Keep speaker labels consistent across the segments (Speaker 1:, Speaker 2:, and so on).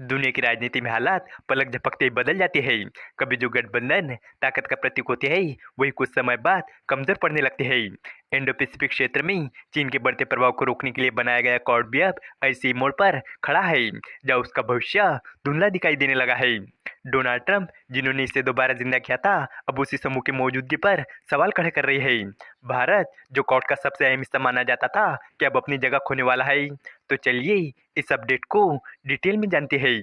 Speaker 1: दुनिया की राजनीति में हालात पलक झपकते ही बदल जाते हैं। कभी जो गठबंधन ताकत का प्रतीक होते हैं वही कुछ समय बाद कमजोर पड़ने लगते हैं। इंडो पैसिफिक क्षेत्र में चीन के बढ़ते प्रभाव को रोकने के लिए बनाया गया क्वाड भी अब ऐसे मोड़ पर खड़ा है जहाँ उसका भविष्य धुंधला दिखाई देने लगा है। डोनाल्ड ट्रंप जिन्होंने इसे दोबारा जिंदा किया था अब उसी समूह की मौजूदगी पर सवाल खड़े कर रहे हैं। भारत जो क्वाड का सबसे अहम हिस्सा माना जाता था कि अब अपनी जगह खोने वाला है। तो चलिए इस अपडेट को डिटेल में जानते हैं।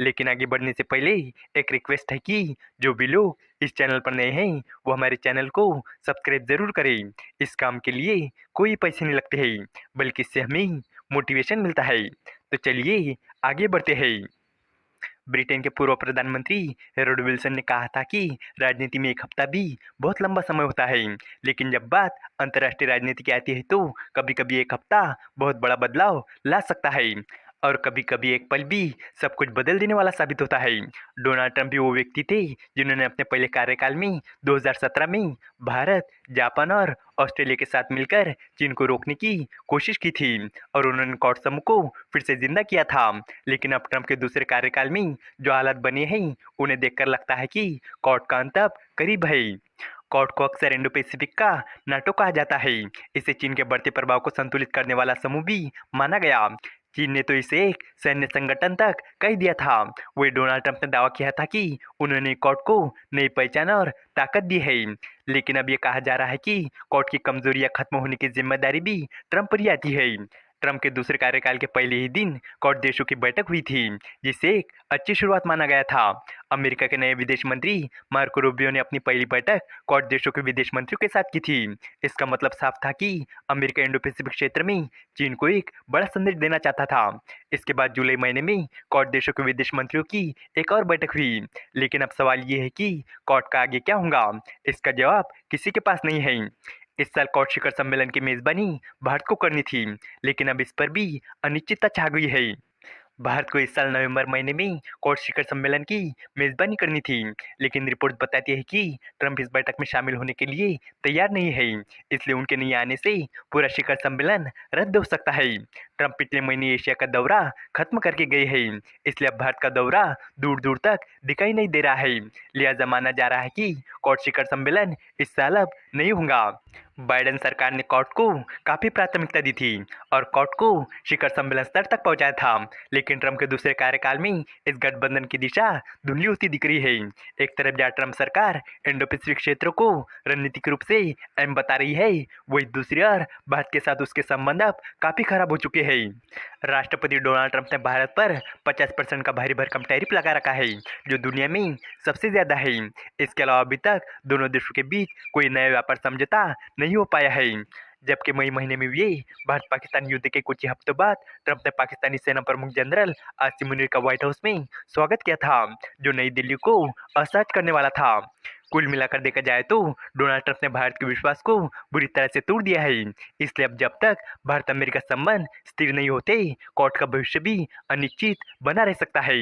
Speaker 1: लेकिन आगे बढ़ने से पहले एक रिक्वेस्ट है कि जो भी लोग इस चैनल पर नए हैं वो हमारे चैनल को सब्सक्राइब जरूर करें। इस काम के लिए कोई पैसे नहीं लगते हैं बल्कि इससे हमें मोटिवेशन मिलता है। तो चलिए आगे बढ़ते हैं। ब्रिटेन के पूर्व प्रधानमंत्री हेरोल्ड विल्सन ने कहा था कि राजनीति में एक हफ्ता भी बहुत लंबा समय होता है, लेकिन जब बात अंतर्राष्ट्रीय राजनीति की आती है तो कभी कभी एक हफ्ता बहुत बड़ा बदलाव ला सकता है और कभी कभी एक पल भी सब कुछ बदल देने वाला साबित होता है। डोनाल्ड ट्रंप भी वो व्यक्ति थे जिन्होंने अपने पहले कार्यकाल में 2017 में भारत, जापान और ऑस्ट्रेलिया के साथ मिलकर चीन को रोकने की कोशिश की थी और उन्होंने क्वाड समूह को फिर से जिंदा किया था। लेकिन अब ट्रंप के दूसरे कार्यकाल में जो हालात बने हैं उन्हें देखकर लगता है कि क्वाड का अंत अब करीब है। क्वाड को अक्सर इंडो पैसिफिक का नाटो कहा जाता है। इसे चीन के बढ़ते प्रभाव को संतुलित करने वाला समूह भी माना गया। चीन ने तो इसे एक सैन्य संगठन तक कह दिया था। वही डोनाल्ड ट्रंप ने दावा किया था कि उन्होंने क्वाड को नई पहचान और ताकत दी है। लेकिन अब ये कहा जा रहा है कि क्वाड की कमजोरियां खत्म होने की जिम्मेदारी भी ट्रंप पर ही आती है। ट्रंप के दूसरे कार्यकाल के पहले ही दिन क्वाड देशों की बैठक हुई थी जिसे एक अच्छी शुरुआत माना गया था। अमेरिका के नए विदेश मंत्री मार्को रूबियो ने अपनी पहली बैठक क्वाड देशों के विदेश मंत्रियों के साथ की थी। इसका मतलब साफ था कि अमेरिका इंडो पैसिफिक क्षेत्र में चीन को एक बड़ा संदेश देना चाहता था। इसके बाद जुलाई महीने में क्वाड देशों के विदेश मंत्रियों की एक और बैठक हुई। लेकिन अब सवाल ये है कि क्वाड का आगे क्या होगा, इसका जवाब किसी के पास नहीं है। इस साल क्वाड शिखर सम्मेलन की मेजबानी भारत को करनी थी, लेकिन अब इस पर भी अनिश्चितता छा गई है। भारत को इस साल नवंबर महीने में क्वाड शिखर सम्मेलन की मेजबानी करनी थी, लेकिन रिपोर्ट बताती है कि ट्रंप इस बैठक में शामिल होने के लिए तैयार नहीं है। इसलिए उनके नहीं आने से पूरा शिखर सम्मेलन रद्द हो सकता है। ट्रंप पिछले महीने एशिया का दौरा खत्म करके गए हैं, इसलिए अब भारत का दौरा दूर दूर तक दिखाई नहीं दे रहा है। लिहाजा माना जा रहा है कि क्वाड शिखर सम्मेलन इस साल अब नहीं होगा। बाइडेन सरकार ने क्वाड को काफी प्राथमिकता दी थी और क्वाड को शिखर सम्मेलन स्तर तक पहुंचाया था, लेकिन ट्रंप के दूसरे कार्यकाल में इस गठबंधन की दिशा धुंधली होती दिख रही है। एक तरफ जहाँ ट्रंप सरकार इंडो पैसिफिक क्षेत्र को रणनीतिक रूप से अहम बता रही है, वही दूसरी ओर भारत के साथ उसके संबंध अब काफी खराब हो चुके हैं। राष्ट्रपति डोनाल्ड ट्रंप ने भारत पर 50% का भारी भरकम टैरिफ लगा रखा है, जो दुनिया में सबसे ज्यादा है। इसके अलावा अभी तक दोनों देशों के बीच कोई नया व्यापार समझौता नहीं हो पाया है। जबकि मई महीने में हुए भारत पाकिस्तान युद्ध के कुछ ही हफ्तों बाद ट्रंप ने पाकिस्तानी सेना प्रमुख जनरल आसिम मुनीर का व्हाइट हाउस में स्वागत किया था, जो नई दिल्ली को असहज करने वाला था। कुल मिलाकर देखा जाए तो डोनाल्ड ट्रंप ने भारत के विश्वास को बुरी तरह से तोड़ दिया है। इसलिए अब जब तक भारत अमेरिका संबंध स्थिर नहीं होते क्वाड का भविष्य भी अनिश्चित बना रह सकता है।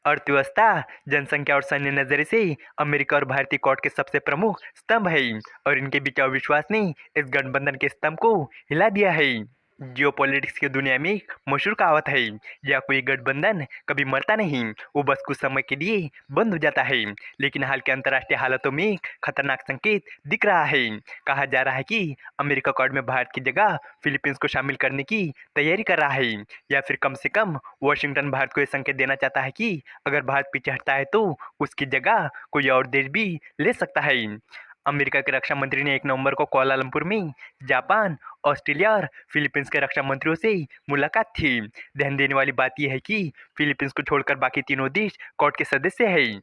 Speaker 1: अर्थव्यवस्था, जनसंख्या और सैन्य नजरिए से अमेरिका और भारतीय क्वाड के सबसे प्रमुख स्तंभ है और इनके बीच अविश्वास ने इस गठबंधन के स्तंभ को हिला दिया है। जियोपॉलिटिक्स की दुनिया में एक मशहूर कहावत है, या कोई गठबंधन कभी मरता नहीं, वो बस कुछ समय के लिए बंद हो जाता है। लेकिन हाल के अंतर्राष्ट्रीय हालातों में एक खतरनाक संकेत दिख रहा है। कहा जा रहा है कि अमेरिका क्वाड में भारत की जगह फिलीपींस को शामिल करने की तैयारी कर रहा है, या फिर कम से कम वॉशिंगटन भारत को यह संकेत देना चाहता है कि अगर भारत पीछे हटता है तो उसकी जगह कोई और देश भी ले सकता है। अमेरिका के रक्षा मंत्री ने 1 नवंबर को कुआलालंपुर में जापान, ऑस्ट्रेलिया और फिलीपींस के रक्षा मंत्रियों से मुलाकात थी। ध्यान देने वाली बात यह है कि फिलीपींस को छोड़कर बाकी तीनों देश क्वाड के सदस्य हैं।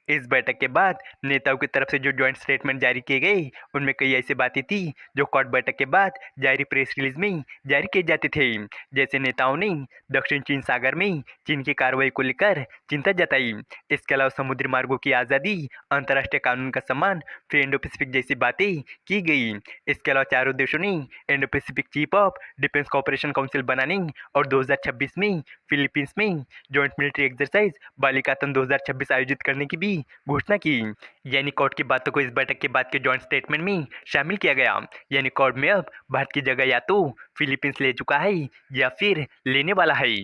Speaker 1: इस बैठक के बाद नेताओं की तरफ से जो ज्वाइंट स्टेटमेंट जारी किए गए उनमें कई ऐसी बातें थी जो क्वाड बैठक के बाद जारी प्रेस रिलीज में जारी किए जाते थे। जैसे नेताओं ने दक्षिण चीन सागर में चीन की कार्रवाई को लेकर चिंता जताई। इसके अलावा समुद्री मार्गों की आज़ादी, अंतर्राष्ट्रीय कानून का सम्मान, फिर इंडो पैसिफिक जैसी बातें की गई। इसके अलावा चारों देशों ने Indo Pacific chief of defence Cooperation Council बनाने और 2026 में फिलीपींस में जॉइंट मिलिट्री एक्सरसाइज बालिकातन 2026 आयोजित करने की भी घोषणा की। यानी क्वाड की बातों को इस बैठक के बाद के जॉइंट स्टेटमेंट में शामिल किया गया। यानी क्वाड में अब भारत की जगह या तो फिलीपींस ले चुका है या फिर लेने वाला है।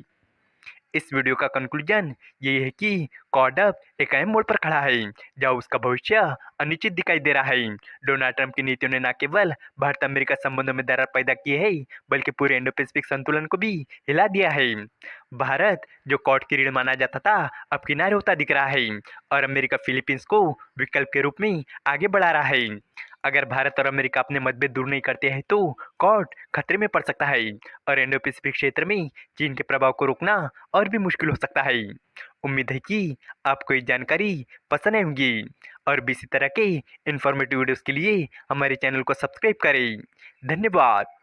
Speaker 1: इस वीडियो का कंक्लूजन ये है कि क्वाड अब एक अहम मोड़ पर खड़ा है, जहां उसका भविष्य अनिश्चित दिखाई दे रहा है। डोनाल्ड ट्रंप की नीतियों ने न केवल भारत अमेरिका संबंधों में दरार पैदा की है, बल्कि पूरे इंडो पैसिफिक संतुलन को भी हिला दिया है। भारत, जो क्वाड की रीढ़ माना जाता था, अब किनारे होता दिख रहा है और अमेरिका फिलीपींस को विकल्प के रूप में आगे बढ़ा रहा है। अगर भारत और अमेरिका अपने मतभेद दूर नहीं करते हैं तो क्वाड खतरे में पड़ सकता है और इंडो पैसिफिक क्षेत्र में चीन के प्रभाव को रोकना और भी मुश्किल हो सकता है। उम्मीद है कि आपको ये जानकारी पसंद आई होगी और भी इसी तरह के इन्फॉर्मेटिव वीडियोस के लिए हमारे चैनल को सब्सक्राइब करें। धन्यवाद।